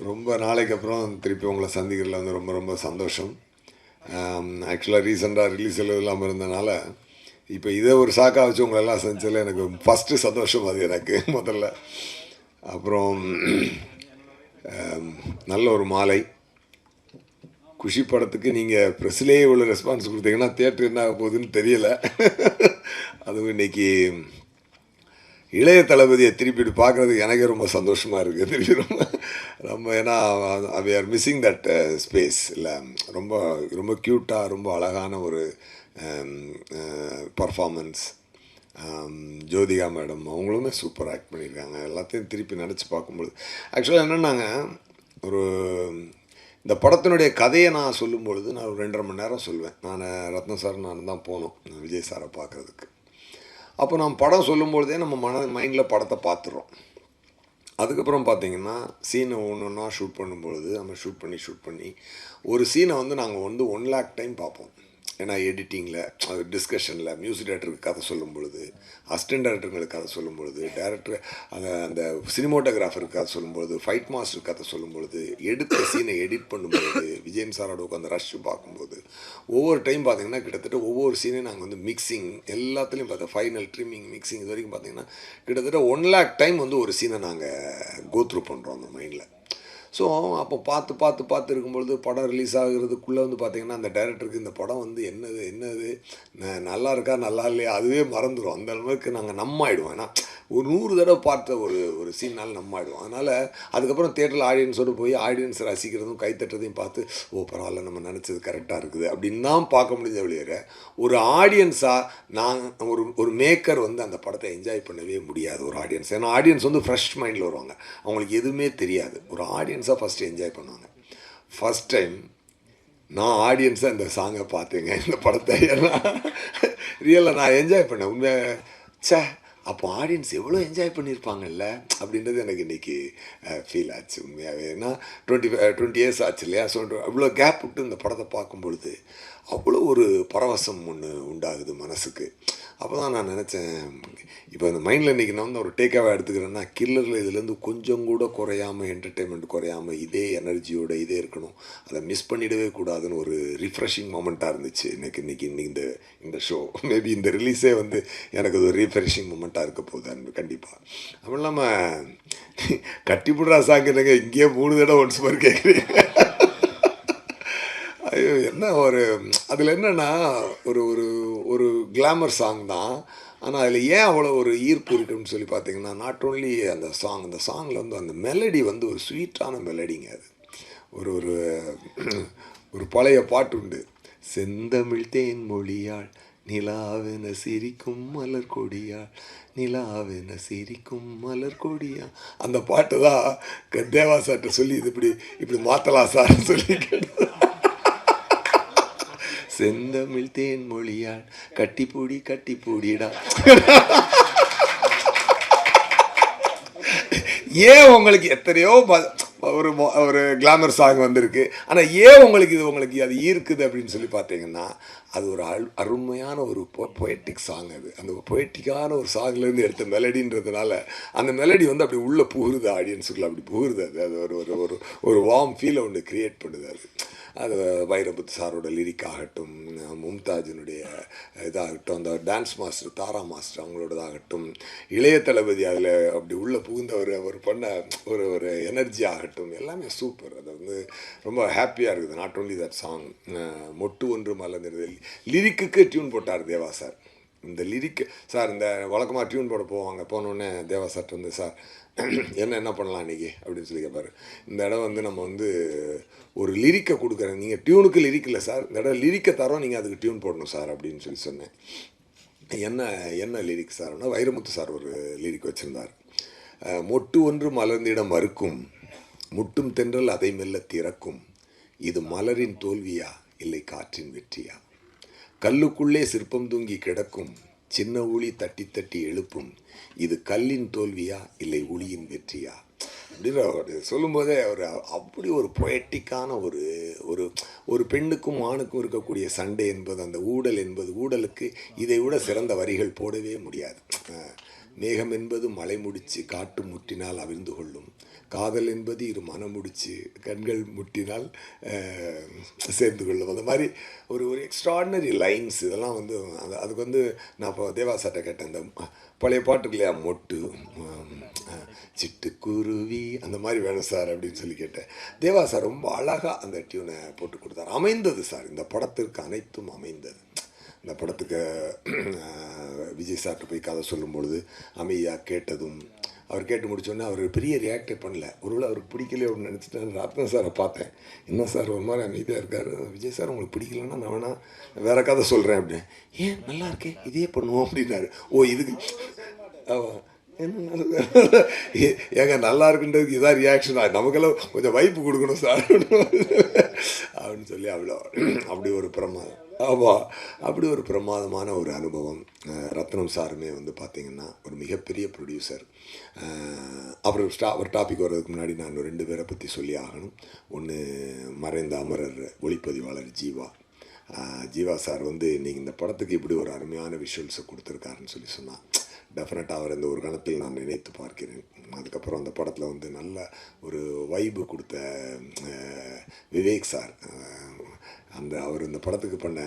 ரொம்ப நாளைக்கு அப்புறம் திருப்பி உங்களை சந்திக்கிறதுல வந்து ரொம்ப ரொம்ப சந்தோஷம். ஆக்சுவலாக ரீசெண்டாக ரிலீஸ் இல்லாமல் இருந்தனால இப்போ இதை ஒரு சாக்காக வச்சு உங்களெல்லாம் சந்திச்சதில் எனக்கு ஃபஸ்ட்டு சந்தோஷம் அது எனக்கு முதல்ல. அப்புறம் நல்ல ஒரு மாலை. குஷி படத்துக்கு நீங்கள் ப்ரெஸ்லேயே இவ்வளோ ரெஸ்பான்ஸ் கொடுத்தீங்கன்னா தியேட்டர் என்ன ஆக போகுதுன்னு தெரியலை. அதுவும் இன்றைக்கி இளைய தளபதியை திருப்பி பார்க்குறதுக்கு எனக்கே ரொம்ப சந்தோஷமாக இருக்குது. திருப்பி ரொம்ப ரொம்ப ஏன்னா we are missing that space இல்லை. ரொம்ப ரொம்ப க்யூட்டாக ரொம்ப அழகான ஒரு பர்ஃபார்மன்ஸ். ஜோதிகா மேடம் அவங்களுமே சூப்பர் ஆக்ட் பண்ணியிருக்காங்க. எல்லாத்தையும் திருப்பி நினச்சி பார்க்கும்பொழுது ஆக்சுவலாக என்னென்னாங்க, ஒரு இந்த படத்தினுடைய கதையை நான் சொல்லும்பொழுது நான் ஒரு 2.5 மணி நேரம் சொல்லுவேன். நான் ரத்ன சார் நான் தான் போனோம் விஜய் சாரை பார்க்குறதுக்கு. அப்போ நம்ம படம் சொல்லும்பொழுதே நம்ம மைண்டில் படத்தை பார்த்துடுறோம். அதுக்கப்புறம் பார்த்திங்கன்னா சீனை ஒன்றா ஷூட் பண்ணும்பொழுது நம்ம ஷூட் பண்ணி ஒரு சீனை வந்து நாங்கள் வந்து 1 லேக் டைம் பார்ப்போம். ஏன்னா எடிட்டிங்கில், அது டிஸ்கஷனில், மியூசிக் டைரக்டருக்கு கதை சொல்லும் பொழுது, அசிஸ்டன்ட் டைரக்டருங்களுக்கு கதை சொல்லும் பொழுது, டேரக்டர் அந்த சினிமோட்டோகிராஃபருக்கு கதை சொல்லும்பொழுது, ஃபைட் மாஸ்டருக்கு கதை சொல்லும் பொழுது, எடுத்த சீனை எடிட் பண்ணும்பொழுது, விஜயன் சாரோட உட்காந்து ரஷ் பார்க்கும்போது ஒவ்வொரு டைம் பார்த்திங்கன்னா கிட்டத்தட்ட ஒவ்வொரு சீனையும் நாங்கள் வந்து மிக்சிங் எல்லாத்துலேயும் பார்த்தோம். ஃபைனல் ட்ரிம்மிங் மிக்சிங் இது வரைக்கும் பார்த்திங்கன்னா கிட்டத்தட்ட 1 லேக் டைம் வந்து ஒரு சீனை நாங்கள் கோத்ரூ பண்ணுறோம் அந்த மைண்டில். ஸோ அப்போ பார்த்து இருக்கும்பொழுது படம் ரிலீஸ் ஆகுறதுக்குள்ளே வந்து பார்த்திங்கன்னா அந்த டைரக்டருக்கு இந்த படம் வந்து என்னது நல்லா இருக்கா நல்லா இல்லையா அதுவே மறந்துடும். அந்த அளவுக்கு நாங்கள் ஆகிடுவோம். ஏன்னா ஒரு 100 தடவை பார்த்த ஒரு சீனால் ஆகிடுவோம். அதனால் அதுக்கப்புறம் தியேட்டரில் ஆடியன்ஸோடு போய் ஆடியன்ஸ் ரசிக்கிறதும் கைத்தட்டுறதையும் பார்த்து பரவாயில்ல நம்ம நினச்சது கரெக்டாக இருக்குது அப்படின்னு தான் பார்க்க முடிஞ்ச வெளியேற ஒரு ஆடியன்ஸாக நாங்கள் ஒரு மேக்கர் வந்து அந்த படத்தை என்ஜாய் பண்ணவே முடியாது ஒரு ஆடியன்ஸ். ஏன்னா ஆடியன்ஸ் வந்து ஃப்ரெஷ் மைண்டில் வருவாங்க, அவங்களுக்கு எதுவுமே தெரியாது. ஒரு ஆடியன்ஸாக ஃபஸ்ட்டு என்ஜாய் பண்ணுவாங்க. ஃபஸ்ட் டைம் நான் ஆடியன்ஸாக இந்த சாங்கை பார்த்தேங்க, இந்த படத்தை. ஏன்னா ரியலாக நான் என்ஜாய் பண்ணேன் உண்மையாக. அப்போ ஆடியன்ஸ் எவ்வளோ என்ஜாய் பண்ணியிருப்பாங்கல்ல அப்படின்றது எனக்கு இன்றைக்கி ஃபீல் ஆச்சு உண்மையாகவே. ஏன்னா 20 இயர்ஸ் ஆச்சு இல்லையா. ஸோ அவ்வளோ கேப் விட்டு இந்த படத்தை பார்க்கும்பொழுது அவ்வளோ ஒரு பரவசம் ஒன்று உண்டாகுது மனசுக்கு. அப்போ தான் நான் நினச்சேன், இப்போ இந்த மைண்டில் இன்றைக்கி நான் வந்து ஒரு டேக்காக எடுத்துக்கிறேன்னா, கில்லரில் இதுலேருந்து கொஞ்சம் கூட குறையாமல், என்டர்டெயின்மெண்ட் குறையாமல் இதே எனர்ஜியோடு இதே இருக்கணும், அதை மிஸ் பண்ணிடவே கூடாதுன்னு ஒரு ரிஃப்ரெஷிங் மொமெண்ட்டாக இருந்துச்சு இன்னைக்கு இந்த ஷோ. மேபி இந்த ரிலீஸே வந்து எனக்கு அது ஒரு ரீஃப்ரெஷிங் மொமெண்ட்டாக இருக்க போகுது கண்டிப்பாக. அதுவும் இல்லாமல் கட்டிப்புடுறா சாங்கிறங்க இங்கேயே 3 தடவை ஒன்ஸ் மாதிரி கேட்குறீங்க. ஐயோ என்ன ஒரு அதில் என்னென்னா ஒரு ஒரு ஒரு கிளாமர் சாங் தான். ஆனால் அதில் ஏன் அவ்வளோ ஒரு ஈர்ப்பு இருக்குன்னு சொல்லி பார்த்தீங்கன்னா, நாட் ஓன்லி அந்த சாங்கில் வந்து அந்த மெலடி வந்து ஒரு ஸ்வீட்டான மெலடிங்க. அது ஒரு ஒரு ஒரு பழைய பாட்டு உண்டு, செந்தமிழ் தேன் மொழியாள் நிலாவென சிரிக்கும் மலர் கொடியாள் நிலாவென சிரிக்கும் மலர் கொடியா. அந்த பாட்டு தான் தேவா சார்கிட்ட சொல்லி இது இப்படி மாற்றலாம் சார்னு சொல்லி கேட்டு, செந்தமிழ் தேன் மொழியாள் கட்டிப்பூடிடா. ஏன் உங்களுக்கு எத்தனையோ ஒரு கிளாமர் சாங் வந்திருக்கு, ஆனால் ஏன் உங்களுக்கு அது ஈர்க்குது அப்படின்னு சொல்லி பார்த்தீங்கன்னா, அது ஒரு அருமையான ஒரு பொயட்டிக் சாங். அது அந்த பொயட்டிக்கான ஒரு சாங்லேருந்து எடுத்த மெலடின்றதுனால அந்த மெலடி வந்து அப்படி உள்ளே புகுறுது, ஆடியன்ஸுக்குள்ள அப்படி புகுறுது. அது ஒரு ஒரு வார்ம் ஃபீலை ஒன்று க்ரியேட் பண்ணுது. அது வைரமுத்து சாரோட லிரிக் ஆகட்டும், மும்தாஜினுடைய இதாகட்டும், அந்த டான்ஸ் மாஸ்டர் தாரா மாஸ்டர் அவங்களோடதாகட்டும், இளைய தளபதி அதில் அப்படி உள்ளே புகுந்தவர் அவர் பண்ண ஒரு எனர்ஜி ஆகட்டும், எல்லாமே சூப்பர். அது வந்து ரொம்ப ஹாப்பியாக இருக்குது. நாட் ஓன்லி தட் சாங், மொட்டு ஒன்று மலர்ந்தது லிரிக்குக்கு டியூன் போட்டார் தேவா சார். இந்த லிரிக்கு சார் இந்த வழக்கமாக டியூன் போட போனோடனே தேவா சார்ட்டு வந்து, சார் என்ன பண்ணலாம் இன்றைக்கி அப்படின்னு சொல்லி கேட்பார். இந்த இடம் வந்து நம்ம வந்து ஒரு லிரிக்கை கொடுக்குறேன், நீங்கள் டியூனுக்கு லிரிக் இல்லை சார், இந்த இடம் லிரிக்கை தரோம், நீங்கள் அதுக்கு டியூன் போடணும் சார் அப்படின்னு சொல்லி சொன்னேன். என்ன லிரிக் சார்னா, வைரமுத்து சார் ஒரு லிரிக் வச்சுருந்தார். மொட்டு ஒன்று மலர்ந்திடம் மறுக்கும், முட்டும் தென்றல் அதை மெல்ல திறக்கும், இது மலரின் தோல்வியா இல்லை காற்றின் வெற்றியா, கல்லுக்குள்ளே சிற்பம் தூங்கி கிடக்கும், சின்ன ஊழி தட்டி எழுப்பும், இது கல்லின் தோல்வியா இல்லை ஒளியின் வெற்றியா அப்படின்னு சொல்லும்போதே அப்படி ஒரு பொயட்டிக்கான ஒரு பெண்ணுக்கும் ஆணுக்கும் இருக்கக்கூடிய சண்டை என்பது, அந்த ஊடல் என்பது, ஊடலுக்கு இதை விட சிறந்த வரிகள் போடவே முடியாது. மேகம் என்பது மலை முடிச்சு காட்டு முட்டினால் அவிழ்ந்து கொள்ளும், காதல் என்பது இரு மனம் முடிச்சு கண்கள் முட்டினால் சேர்ந்து கொள்ளும். அந்த மாதிரி ஒரு ஒரு எக்ஸ்ட்ராடினரி லைன்ஸ் இதெல்லாம் வந்து அதுக்கு வந்து நான் இப்போ தேவாசார்ட்ட கேட்டேன், இந்த பழைய பாட்டுக்கு இல்லையா, மொட்டு சிட்டுக்குருவி அந்த மாதிரி வேணும் சார் அப்படின்னு சொல்லி கேட்டேன். தேவா சார் ரொம்ப அழகாக அந்த டியூனை போட்டு கொடுத்தார். அமைந்தது சார், இந்த படத்திற்கு அனைத்தும் அமைந்தது. இந்த படத்துக்கு விஜய் சார்கிட்ட போய் கதை சொல்லும் பொழுது அமைதியாக கேட்டதும், அவர் கேட்டு முடிச்சோடனே அவர் பெரிய ரியாக்டே பண்ணல. ஒருவேளை அவருக்கு பிடிக்கலையே அப்படின்னு நினச்சிட்டேன். ரத்னம் சாரை பார்த்தேன், என்ன சார் ஒரு மாதிரி அமைதியாக இருக்கார். விஜய் சார் உங்களுக்கு பிடிக்கலன்னா நான் வேணா வேறு கதை சொல்கிறேன் அப்படின்னு. ஏன் நல்லா இருக்கே இதே பண்ணுவோம் அப்படின்னாரு. ஓ இதுக்கு ஆமாம் என்ன ஏங்க நல்லா இருக்குன்றதுக்கு இதான் ரியாக்ஷன், நமக்கெல்லாம் கொஞ்சம் வைப்பு கொடுக்கணும் சார் அப்படின்னு சொல்லி அப்படி ஒரு பிரமாதம். ஆமாம், அப்படி ஒரு பிரமாதமான ஒரு அனுபவம். ரத்னம் சாருமே வந்து பார்த்திங்கன்னா ஒரு மிகப்பெரிய ப்ரொடியூசர். அப்புறம் ஒரு டாபிக் வர்றதுக்கு முன்னாடி நான் 2 பேரை பற்றி சொல்லி ஆகணும். ஒன்று மறைந்த அமரர் ஒளிப்பதிவாளர் ஜீவா சார் வந்து இன்றைக்கி இந்த படத்துக்கு இப்படி ஒரு அருமையான விஷுவல்ஸை கொடுத்துருக்காருன்னு சொல்லி சொன்னான். டெஃபினட்டாக அவர் இந்த ஒரு கணத்தில் நான் நினைத்து பார்க்கிறேன். அதுக்கப்புறம் அந்த படத்தில் வந்து நல்ல ஒரு வைபு கொடுத்த விவேக் சார், அவர் இந்த படத்துக்கு பண்ண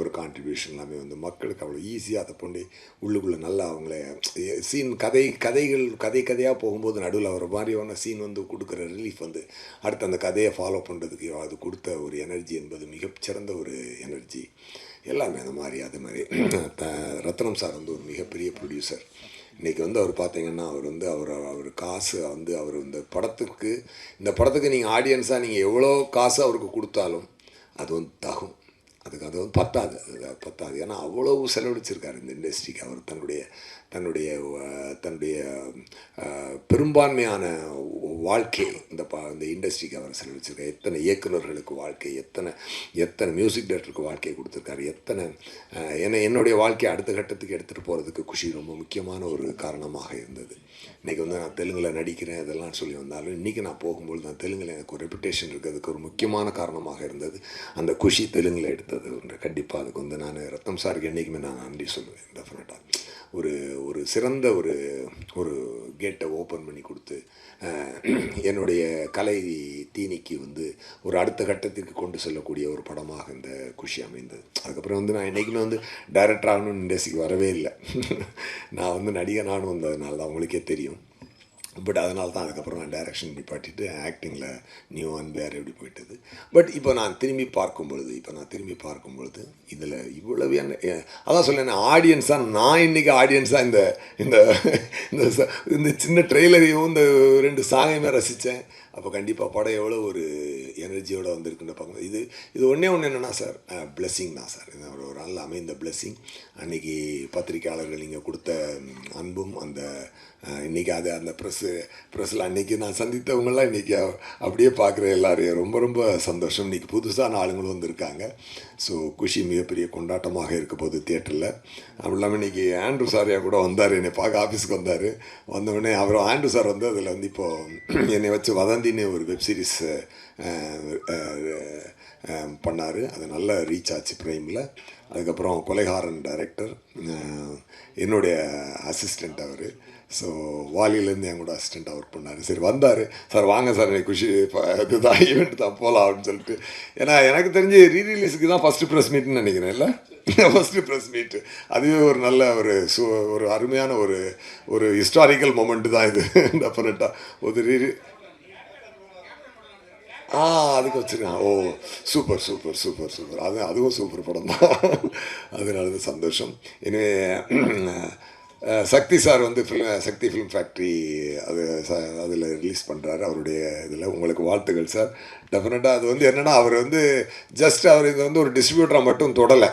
ஒரு கான்ட்ரிபியூஷன் எல்லாமே வந்து மக்களுக்கு அவ்வளோ ஈஸியாக அதை பண்ணி உள்ளுக்குள்ளே நல்லா அவங்கள சீன் கதையாக போகும்போது நடுவில் அவர் மாதிரியான சீன் வந்து கொடுக்குற ரிலீஃப் வந்து அடுத்து அந்த கதையை ஃபாலோ பண்ணுறதுக்கு அது கொடுத்த ஒரு எனர்ஜி என்பது மிகச்சிறந்த ஒரு எனர்ஜி. எல்லாமே அந்த மாதிரி அது மாதிரி ரத்னம் சார் வந்து ஒரு மிகப்பெரிய ப்ரொடியூசர். இன்றைக்கி வந்து அவர் பார்த்திங்கன்னா அவர் வந்து அவர் காசு வந்து அவர் இந்த படத்துக்கு நீங்கள் ஆடியன்ஸாக நீங்கள் எவ்வளோ காசு அவருக்கு கொடுத்தாலும் அது வந்து தகும், அது வந்து பத்தாது. ஏன்னா அவ்வளவு செலவழிச்சிருக்காரு இந்த இண்டஸ்ட்ரிக்கு. அவர் தன்னுடைய பெரும்பான்மையான வாழ்க்கை இந்த இண்டஸ்ட்ரிக்கு அவர் செலவழிச்சிருக்காரு. எத்தனை இயக்குநர்களுக்கு வாழ்க்கை, எத்தனை மியூசிக் டைரக்டருக்கு வாழ்க்கை கொடுத்துருக்காரு, என்னுடைய வாழ்க்கையை அடுத்த கட்டத்துக்கு எடுத்துகிட்டு போகிறதுக்கு குஷி ரொம்ப முக்கியமான ஒரு காரணமாக இருந்தது. இன்றைக்கி வந்து நான் தெலுங்கில் நடிக்கிறேன் இதெல்லாம் சொல்லி வந்தாலும் இன்றைக்கி நான் போகும்போது நான் தெலுங்கில் எனக்கு ஒரு ரெப்புடேஷன் இருக்கிறதுக்கு ஒரு முக்கியமான காரணமாக இருந்தது அந்த குஷி தெலுங்கில் எடுத்தது. கண்டிப்பாக அதுக்கு வந்து நான் ரத்னம் சாருக்கு என்றைக்குமே நான் நன்றி சொல்லுவேன். டெஃபினட்டாக ஒரு சிறந்த ஒரு கேட்டை ஓப்பன் பண்ணி கொடுத்து என்னுடைய கலை தீனிக்கு வந்து ஒரு அடுத்த கட்டத்திற்கு கொண்டு செல்லக்கூடிய ஒரு படமாக இந்த குஷி அமைந்தது. அதுக்கப்புறம் வந்து நான் என்றைக்குமே வந்து டைரக்டர் ஆகணும்னு இண்டஸ்ட்ரிக்கு வரவே இல்லை. நான் வந்து நடிகனானு வந்ததுனால தான் உங்களுக்கே தெரியும். பட் அதனால தான் அதுக்கப்புறம் நான் டைரக்ஷன் நிப்பாட்டிட்டு ஆக்டிங்கில் வேறு எப்படி போயிட்டது. பட் இப்போ நான் திரும்பி பார்க்கும் பொழுது இதில் இவ்வளவு அதான் சொல்லேன், ஆடியன்ஸாக நான் இன்றைக்கி ஆடியன்ஸாக இந்த சின்ன ட்ரெய்லரையும் இந்த 2 சாங்கையுமே ரசித்தேன். அப்போ கண்டிப்பாக படம் எவ்வளோ ஒரு எனர்ஜியோடு வந்திருக்குன்னு பார்க்கணும். இது ஒன்றே என்னென்னா சார், பிளெஸ்ஸிங் தான் சார். இது ஒரு நல்ல அமைந்த பிளெஸ்ஸிங். அன்றைக்கி பத்திரிக்கையாளர்கள் நீங்கள் கொடுத்த அன்பும் இன்றைக்கி அந்த ப்ரெஸ்ஸில் அன்றைக்கி நான் சந்தித்தவங்களாம் இன்றைக்கி அப்படியே பார்க்குற எல்லாரையும் ரொம்ப ரொம்ப சந்தோஷம். இன்றைக்கி புதுசான ஆளுங்களும் வந்திருக்காங்க. ஸோ குஷி மிகப்பெரிய கொண்டாட்டமாக இருக்க போகுது தியேட்டரில். அப்படி இல்லாமல் இன்றைக்கி ஆண்ட்ரூ சாரியா கூட வந்தார், என்னை பார்க்க ஆஃபீஸுக்கு வந்தார். வந்தவுடனே ஆண்ட்ரூ சார் வந்து அதில் வந்து இப்போது என்னை வச்சு வதந்தின்னு ஒரு வெப்சீரிஸ் பண்ணார். அது நல்ல ரீச் ஆச்சு ப்ரைமில். அதுக்கப்புறம் கொலைகாரன் டைரக்டர் என்னுடைய அசிஸ்டண்ட் அவர். ஸோ வாலியிலேருந்து என் கூட அசிஸ்டண்ட்டாக ஒர்க் பண்ணார். சரி வந்தார், சார் வாங்க சார் எனக்கு குஷி இதுதான் ஈவெண்ட் தான் போகலாம் அப்படின்னு சொல்லிட்டு. ஏன்னா எனக்கு தெரிஞ்சு ரீரிலீஸுக்கு தான் ஃபஸ்ட்டு ப்ரெஸ் மீட்னு நினைக்கிறேன். இல்லை ஃபஸ்ட்டு ப்ரெஸ் மீட்டு, அதுவே ஒரு நல்ல ஒரு அருமையான ஒரு ஹிஸ்டாரிக்கல் மொமெண்ட்டு தான் இது. டெஃபினட்டாக ஒரு அதுக்கு வச்சுருக்கேன். ஓ சூப்பர் சூப்பர் சூப்பர் சூப்பர். அதுவும் சூப்பர் படம் தான். அதனால சந்தோஷம். எனவே சக்தி சார் வந்து சக்தி ஃபிலிம் ஃபேக்ட்ரி அதில் ரிலீஸ் பண்ணுறாரு. அவருடைய இதில் உங்களுக்கு வாழ்த்துக்கள் சார். டெஃபினட்டாக அது வந்து என்னென்னா அவர் வந்து ஜஸ்ட் அவர் இதை வந்து ஒரு டிஸ்ட்ரிபியூட்டராக மட்டும் தொடலை.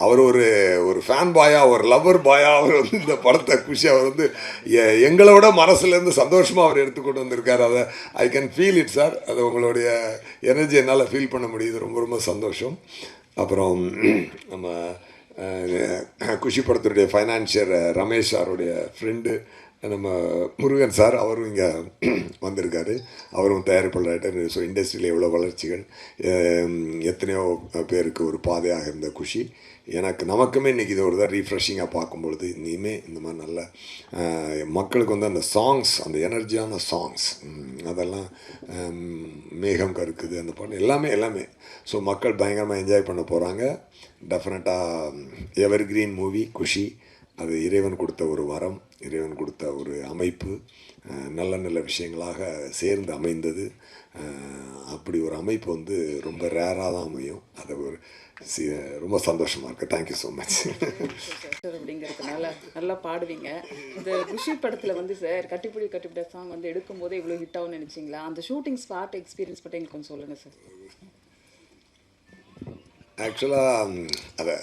அவர் ஒரு ஃபேன் பாயாக, ஒரு லவ்வர் பாயாக அவர் வந்து இந்த படத்தை குஷி அவர் வந்து எங்களோட மனசுலேருந்து சந்தோஷமாக அவர் எடுத்துக்கொண்டு வந்திருக்கார். அதை I can feel it sir. அது உங்களுடைய எனர்ஜி என்னால் ஃபீல் பண்ண முடியுது. ரொம்ப ரொம்ப சந்தோஷம். அப்புறம் நம்ம குஷி படத்துடைய ஃபைனான்சியர் ரமேஷ் சாருடைய ஃப்ரெண்டு நம்ம முருகன் சார் அவரும் இங்கே வந்திருக்காரு. அவரும் தயாரிப்பாளர். ஸோ இண்டஸ்ட்ரியில் எவ்வளோ வளர்ச்சிகள், எத்தனையோ பேருக்கு ஒரு பாதையாக இருந்த குஷி. நமக்குமே இன்றைக்கி இது ஒரு தான் ரீஃப்ரெஷிங்காக பார்க்கும்பொழுது இனிமேல் இந்த மாதிரி நல்ல மக்களுக்கு வந்து அந்த சாங்ஸ், அந்த எனர்ஜியான சாங்ஸ், அதெல்லாம் மேகம் கருக்குது அந்த பாட்டு எல்லாமே ஸோ மக்கள் பயங்கரமாக என்ஜாய் பண்ண போகிறாங்க. டெஃபினட்டாக எவர் கிரீன் மூவி குஷி. அது இறைவன் கொடுத்த ஒரு வரம், இறைவன் கொடுத்த ஒரு அமைப்பு, நல்ல நல்ல விஷயங்களாக சேர்ந்து அமைந்தது. அப்படி ஒரு அமைப்பு வந்து ரொம்ப ரேராக தான் அமையும். அது ஒரு ரொம்ப சந்தோஷமாக இருக்குது. Thank you so much sir. அப்படிங்கிறதுனால நல்லா பாடுவீங்க. இந்த குஷி படத்தில் வந்து சார் கட்டிப்பிடி கட்டிப்பிட சாங் வந்து எடுக்கும்போதே இவ்வளோ ஹிட் ஆகும்னு நினச்சிங்களா? அந்த ஷூட்டிங் ஸ்பாட் எக்ஸ்பீரியன்ஸ் பற்றி எங்களுக்கு கொஞ்சம் சொல்லுங்கள் சார். ஆக்சுவலாக அதை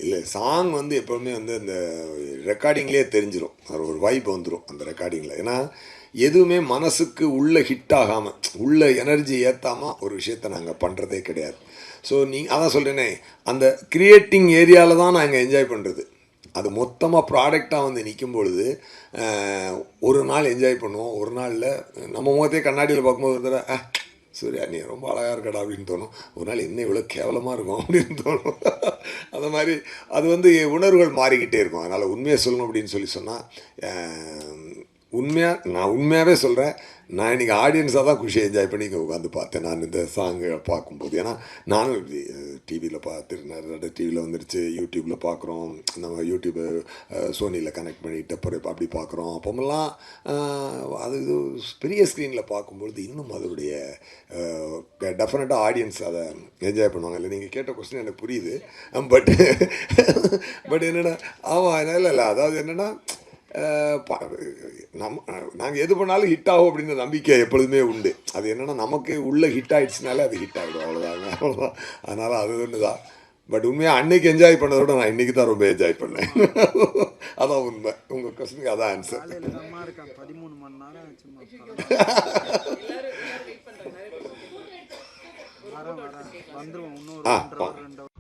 இல்லை, சாங் வந்து எப்போவுமே வந்து அந்த ரெக்கார்டிங்லேயே தெரிஞ்சிடும். அது ஒரு வைப் வந்துடும் அந்த ரெக்கார்டிங்கில். ஏன்னா எதுவுமே மனசுக்கு உள்ளே ஹிட் ஆகாமல், உள்ள எனர்ஜி ஏற்றாமல் ஒரு விஷயத்தை நாங்கள் பண்ணுறதே கிடையாது. ஸோ அதான் சொல்கிறேனே, அந்த க்ரியேட்டிங் ஏரியாவில் தான் நாங்கள் என்ஜாய் பண்ணுறது. அது மொத்தமாக ப்ராடக்டாக வந்து நிற்கும் பொழுது ஒரு நாள் என்ஜாய் பண்ணுவோம், ஒரு நாளில் நம்ம முகத்தையே கண்ணாடியில் பார்க்கும்போது ஒரு தடவை சூர்யா நீ ரொம்ப அழகாக இருக்கடா அப்படின்னு தோணும். ஒரு நாள் என்ன இவ்வளோ கேவலமாக இருக்கும் அப்படின்னு தோணும். அந்த மாதிரி அது வந்து உணர்வுகள் மாறிக்கிட்டே இருக்கும். அதனால் உண்மையை சொல்லணும் அப்படின்னு சொன்னால் நான் உண்மையாகவே சொல்கிறேன். நான் இன்றைக்கி ஆடியன்ஸாக தான் குஷியை என்ஜாய் பண்ணி இங்கே உட்காந்து பார்த்தேன் நான் இந்த சாங்கை பார்க்கும்போது. ஏன்னா நானும் டிவியில் நிறைய டிவியில் வந்துடுச்சு, யூடியூப்பில் பார்க்குறோம். நம்ம யூடியூப்பு சோனியில் கனெக்ட் பண்ணிவிட்டு அப்புறம் அப்படி பார்க்குறோம். அப்போமெல்லாம் அது பெரிய ஸ்க்ரீனில் பார்க்கும்பொழுது இன்னும் அதோடைய டெஃபினட்டாக ஆடியன்ஸ் அதை என்ஜாய் பண்ணுவாங்க. இல்லை நீங்கள் கேட்ட கொஸ்டின் எனக்கு புரியுது. பட் என்னென்னா ஆமாம் இல்லை அதாவது என்னென்னா நாங்கள் எது பண்ணாலும் ஹிட் ஆகும் அப்படின்ற நம்பிக்கை எப்பொழுதுமே உண்டு. அது என்னென்னா நமக்கு உள்ளே ஹிட் ஆகிடுச்சுனாலே அது ஹிட் ஆகிடும், அவ்வளோதாங்க. அதனால் அது ஒன்று தான். பட் உண்மையாக அன்னைக்கு என்ஜாய் பண்ணதோட நான் இன்றைக்கி தான் ரொம்ப என்ஜாய் பண்ணேன். அதான் உண்மை. உங்கள் கொஸ்டினுக்கு அதான் ஆன்சர். 13 மணி நேரம் வந்துருவோம். இன்னும்